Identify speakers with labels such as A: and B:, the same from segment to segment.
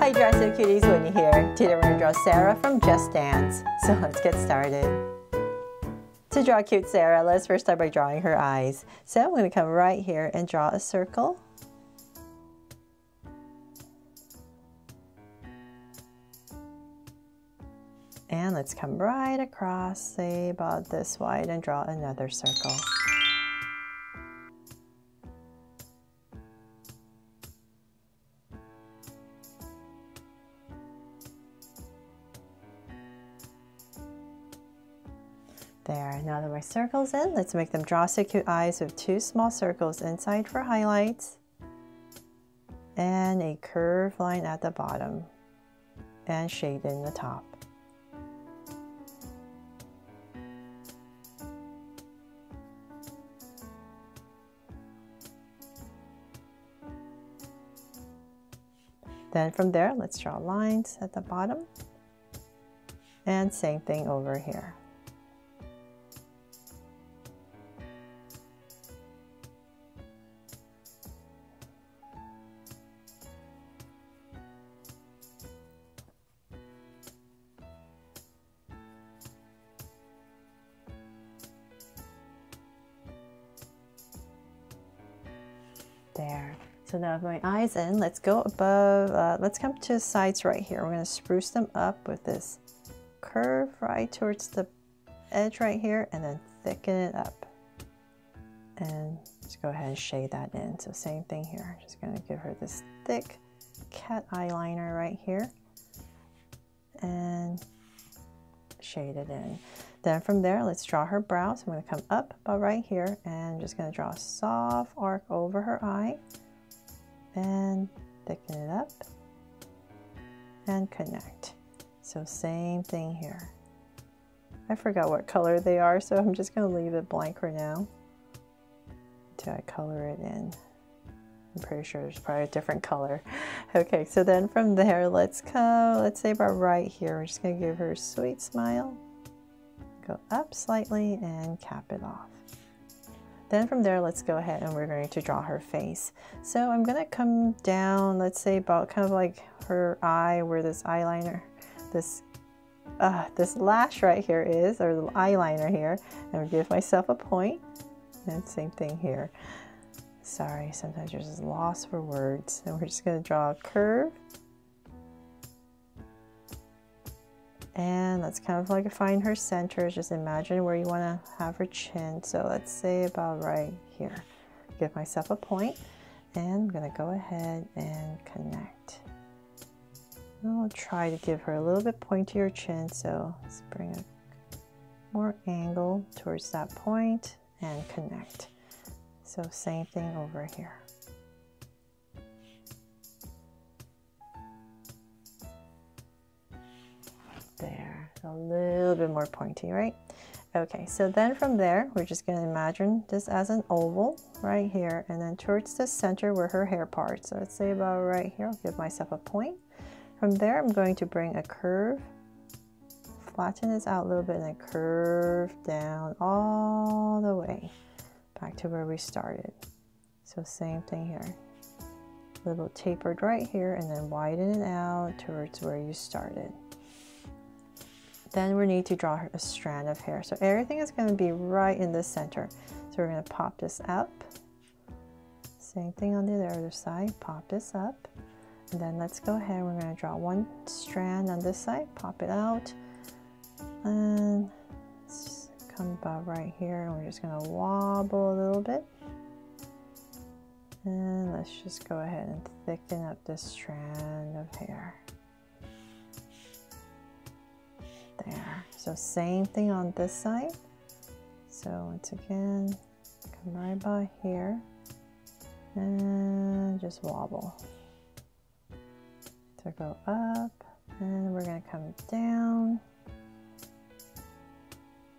A: Hi Dress It Cuties, Whitney here. Today we're going to draw Sara from Just Dance. So let's get started. To draw cute Sara, let's first start by drawing her eyes. So I'm going to come right here and draw a circle. And let's come right across, say about this wide, and draw another circle. There, now that my circle's in, let's make them draw so cute eyes with two small circles inside for highlights and a curved line at the bottom and shade in the top. Then from there, let's draw lines at the bottom and same thing over here. There. So now with my eyes in, let's go above, let's come to the sides right here. We're going to spruce them up with this curve right towards the edge right here and then thicken it up. And just go ahead and shade that in. So same thing here. Just going to give her this thick cat eyeliner right here and shade it in. Then from there, let's draw her brows. I'm going to come up about right here and I'm just going to draw a soft arc over her eye and thicken it up and connect. So same thing here. I forgot what color they are, so I'm just going to leave it blank for now until I color it in. I'm pretty sure there's probably a different color. Okay, so then from there, let's say about right here. We're just going to give her a sweet smile. Go up slightly and cap it off. Then from there, let's go ahead and we're going to draw her face. So I'm going to come down, let's say about kind of like her eye where this eyeliner, this lash right here is, or the eyeliner here. And I'll give myself a point. And same thing here. Sorry, sometimes you're just lost for words. And we're just going to draw a curve. And let's kind of like find her center. Just imagine where you want to have her chin. So let's say about right here. Give myself a point, and I'm going to go ahead and connect. I'll try to give her a little bit pointier chin. So let's bring a more angle towards that point and connect. So same thing over here. There, a little bit more pointy, right? Okay, so then from there, we're just going to imagine this as an oval right here, and then towards the center where her hair parts. So let's say about right here, I'll give myself a point. From there, I'm going to bring a curve, flatten this out a little bit, and then curve down all the way back to where we started. So same thing here. A little tapered right here, and then widen it out towards where you started. Then we need to draw a strand of hair. So everything is going to be right in the center. So we're going to pop this up. Same thing on the other side. Pop this up. And then let's go ahead. We're going to draw one strand on this side. Pop it out. And let's come about right here. And we're just going to wobble a little bit. And let's just go ahead and thicken up this strand of hair. There. So same thing on this side. So once again, come right by here and just wobble. So go up and we're going to come down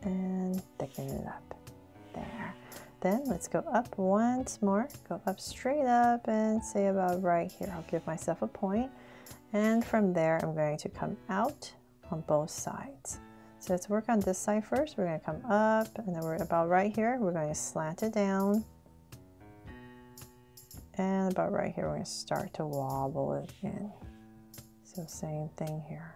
A: and thicken it up. There. Then let's go up once more. Go up straight up and say about right here. I'll give myself a point. And from there, I'm going to come out on both sides. So let's work on this side first. We're going to come up, and then we're about right here. We're going to slant it down. And about right here, we're going to start to wobble it in. So same thing here.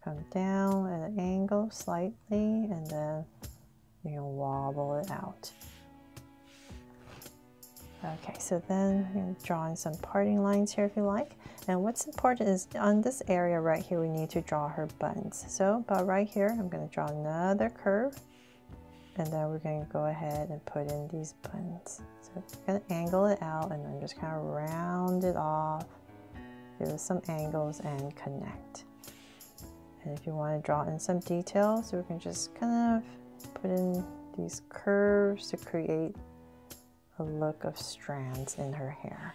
A: Come down at an angle slightly, and then you can wobble it out. Okay, so then you can draw in some parting lines here if you like. And what's important is on this area right here, we need to draw her buns. So about right here, I'm going to draw another curve, and then we're going to go ahead and put in these buns. So I'm going to angle it out, and then just kind of round it off, give it some angles, and connect. And if you want to draw in some details, we can just kind of put in these curves to create a look of strands in her hair.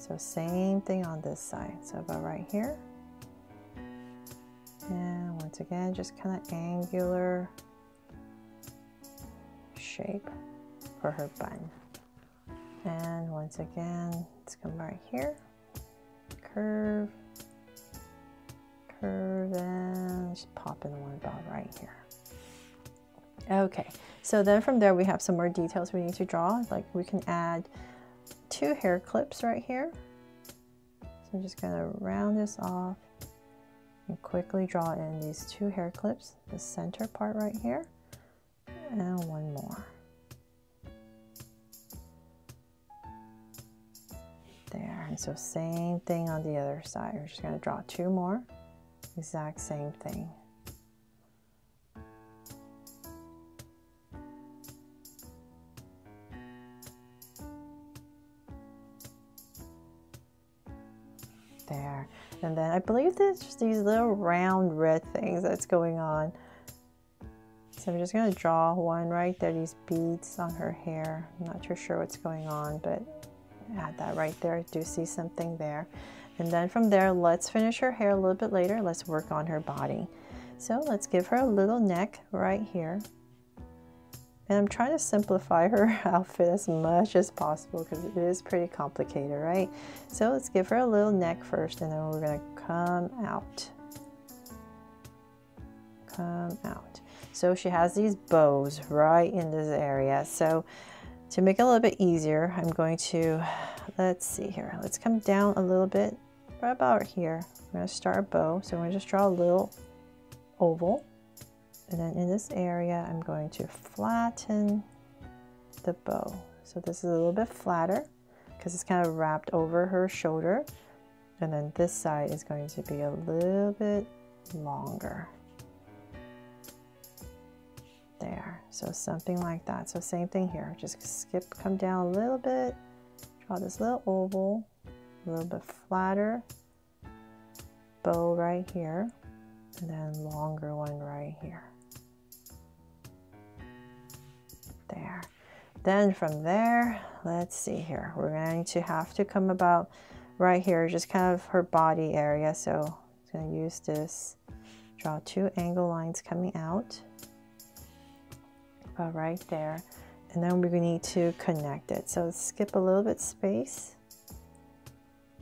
A: So same thing on this side. So about right here. And once again, just kind of angular shape for her bun. And once again, let's come right here. Curve, curve, and just pop in one about right here. Okay, so then from there we have some more details we need to draw. Like we can add 2 hair clips right here. So I'm just gonna round this off and quickly draw in these 2 hair clips, the center part right here, and one more. There, and so same thing on the other side. We're just gonna draw 2 more, exact same thing. There, and then I believe there's just these little round red things that's going on. So I'm just going to draw one right there, these beads on her hair. I'm not too sure what's going on, but add that right there. I do see something there. And then from there, let's finish her hair a little bit later. Let's work on her body. So let's give her a little neck right here. And I'm trying to simplify her outfit as much as possible because it is pretty complicated, right? So let's give her a little neck first, and then we're going to come out. Come out. So she has these bows right in this area. So to make it a little bit easier, I'm going to, let's see here. Let's come down a little bit, right about here. We're going to start a bow. So I'm going to just draw a little oval. And then in this area, I'm going to flatten the bow. So this is a little bit flatter because it's kind of wrapped over her shoulder. And then this side is going to be a little bit longer. There, so something like that. So same thing here, just come down a little bit, draw this little oval, a little bit flatter bow right here, and then longer one right here. There. Then from there, let's see here, we're going to have to come about right here, just kind of her body area. So I'm going to use this, draw 2 angle lines coming out about right there, and then we're going to need to connect it. So let's skip a little bit space,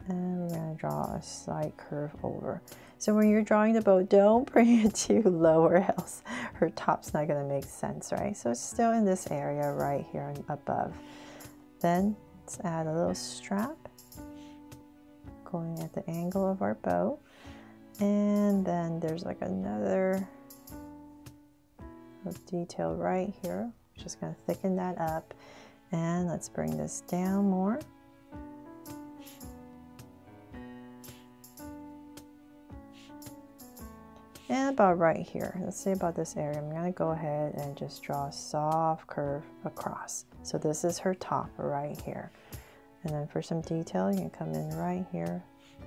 A: and we're going to draw a slight curve over. So when you're drawing the bow, don't bring it too low or else her top's not going to make sense, right? So it's still in this area right here above. Then let's add a little strap going at the angle of our bow, and then there's like another detail right here. Just going to thicken that up, and let's bring this down more. And about right here, let's say about this area, I'm going to go ahead and just draw a soft curve across. So this is her top right here. And then for some detail, you can come in right here.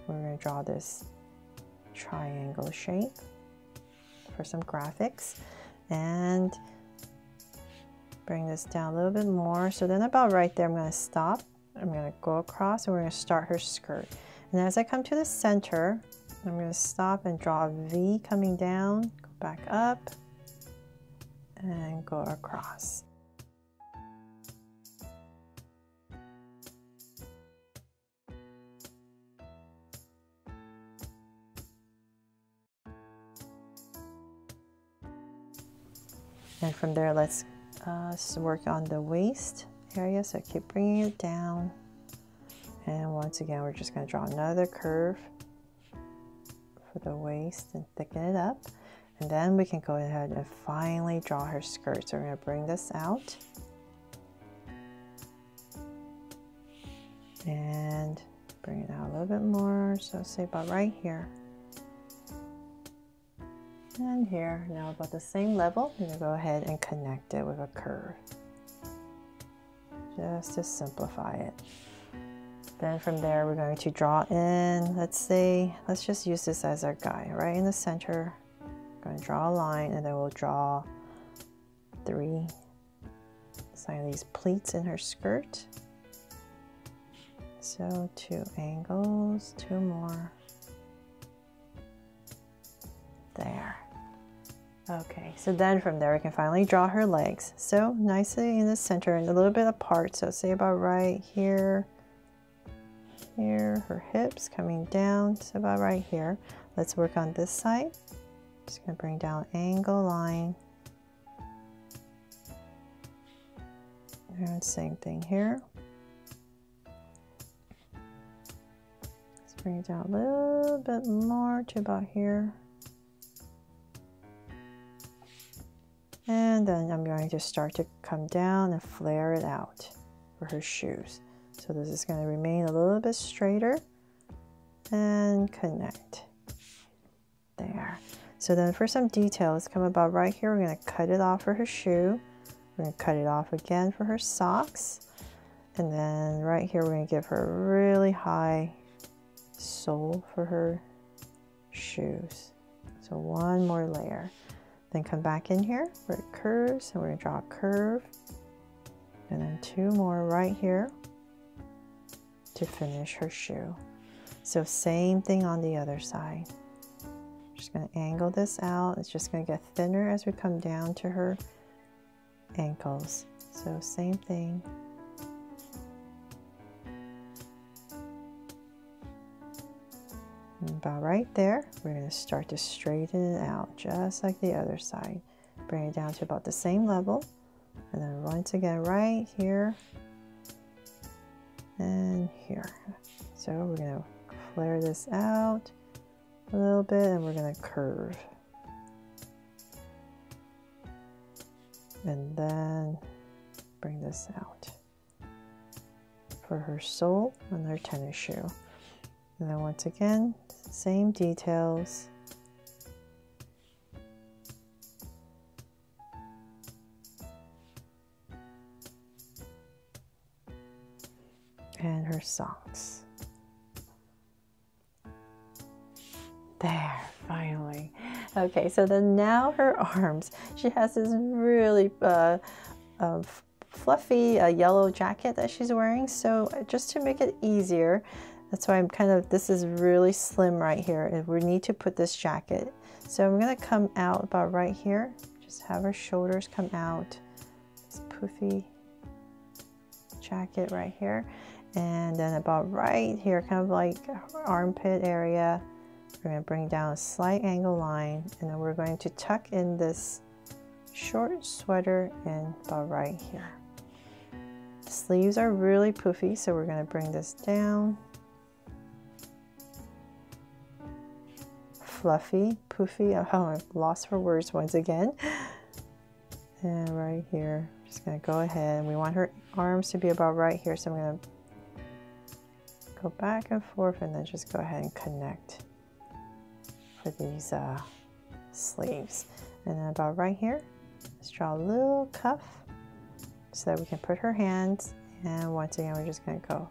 A: We're going to draw this triangle shape for some graphics. And bring this down a little bit more. So then about right there, I'm going to stop. I'm going to go across, and we're going to start her skirt. And as I come to the center, I'm going to stop and draw a V coming down, go back up, and go across. And from there, let's work on the waist area. So keep bringing it down And once again, we're just going to draw another curve for the waist and thicken it up. And then we can go ahead and finally draw her skirt. So we're going to bring this out. And bring it out a little bit more. So say about right here. And here. Now about the same level, I'm going to go ahead and connect it with a curve. Just to simplify it. Then from there, we're going to draw in, let's just use this as our guide, right in the center. I'm going to draw a line, and then we'll draw 3 of these pleats in her skirt. So 2 angles, 2 more. There. Okay, so then from there we can finally draw her legs. So nicely in the center and a little bit apart. So say about right here. Here, her hips coming down, so about right here. Let's work on this side. Just gonna bring down angle line. And same thing here. Let's bring it down a little bit more to about here. And then I'm going to start to come down and flare it out for her shoes. So this is going to remain a little bit straighter and connect. There. So then for some details, come about right here, we're going to cut it off for her shoe. We're going to cut it off again for her socks. And then right here, we're going to give her a really high sole for her shoes. So one more layer. Then come back in here where it curves, and we're going to draw a curve. And then 2 more right here to finish her shoe. So same thing on the other side. Just going to angle this out. It's just going to get thinner as we come down to her ankles. So same thing. And about right there, we're going to start to straighten it out just like the other side. Bring it down to about the same level. And then once again right here and here. So we're going to flare this out a little bit, and we're going to curve. And then bring this out for her sole and her tennis shoe. And then once again, same details. And her socks. There, finally. Okay, so then now her arms. She has this really fluffy yellow jacket that she's wearing. So just to make it easier, that's why I'm this is really slim right here, and we need to put this jacket. So I'm gonna come out about right here. Just have her shoulders come out. This poofy jacket right here. And then about right here, kind of like armpit area, we're going to bring down a slight angle line, and then we're going to tuck in this short sweater in about right here. The sleeves are really poofy, so we're going to bring this down. Fluffy, poofy, oh, I'm lost for words once again. And right here, just going to go ahead, and we want her arms to be about right here, so I'm going to go back and forth and then just go ahead and connect for these sleeves. And then about right here, let's draw a little cuff so that we can put her hands. And once again, we're just going to go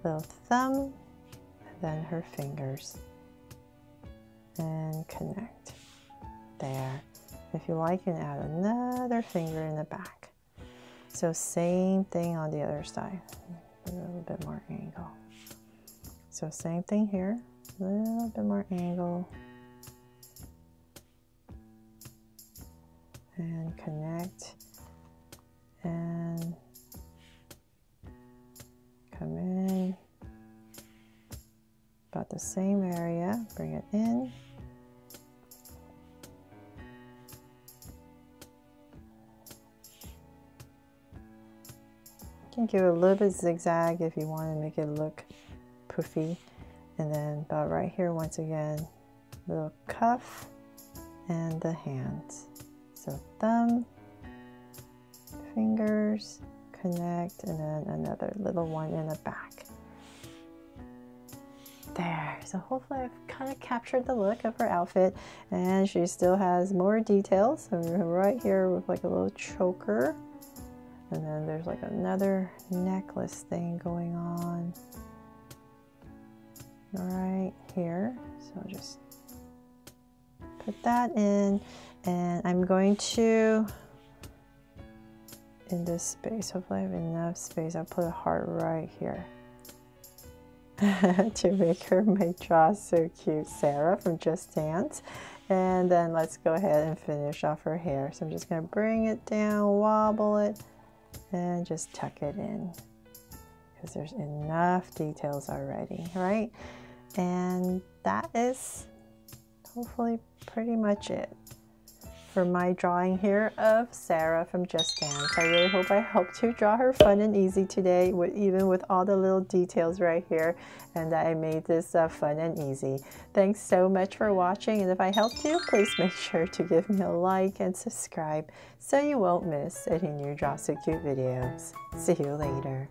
A: little thumb and then her fingers and connect. There. If you like, you can add another finger in the back. So same thing on the other side. A little bit more angle. So same thing here, a little bit more angle. And connect. And come in. About the same area, bring it in. You can give it a little bit zigzag if you want to make it look poofy. And then about right here, once again, little cuff and the hands. So thumb, fingers, connect, and then another little one in the back. There, so hopefully I've kind of captured the look of her outfit, and she still has more details. So right here with like a little choker, and then there's like another necklace thing going on right here. So just put that in, and I'm going to, in this space, hopefully I have enough space, I'll put a heart right here. To make her my draw so cute, Sarah from Just Dance. And then let's go ahead and finish off her hair. So I'm just going to bring it down, wobble it, and just tuck it in, because there's enough details already, right? And that is hopefully pretty much it for my drawing here of Sarah from Just Dance. I really hope I helped you draw her fun and easy today, even with all the little details right here, and that I made this fun and easy. Thanks so much for watching, and if I helped you, please make sure to give me a like and subscribe so you won't miss any new Draw So Cute videos. See you later.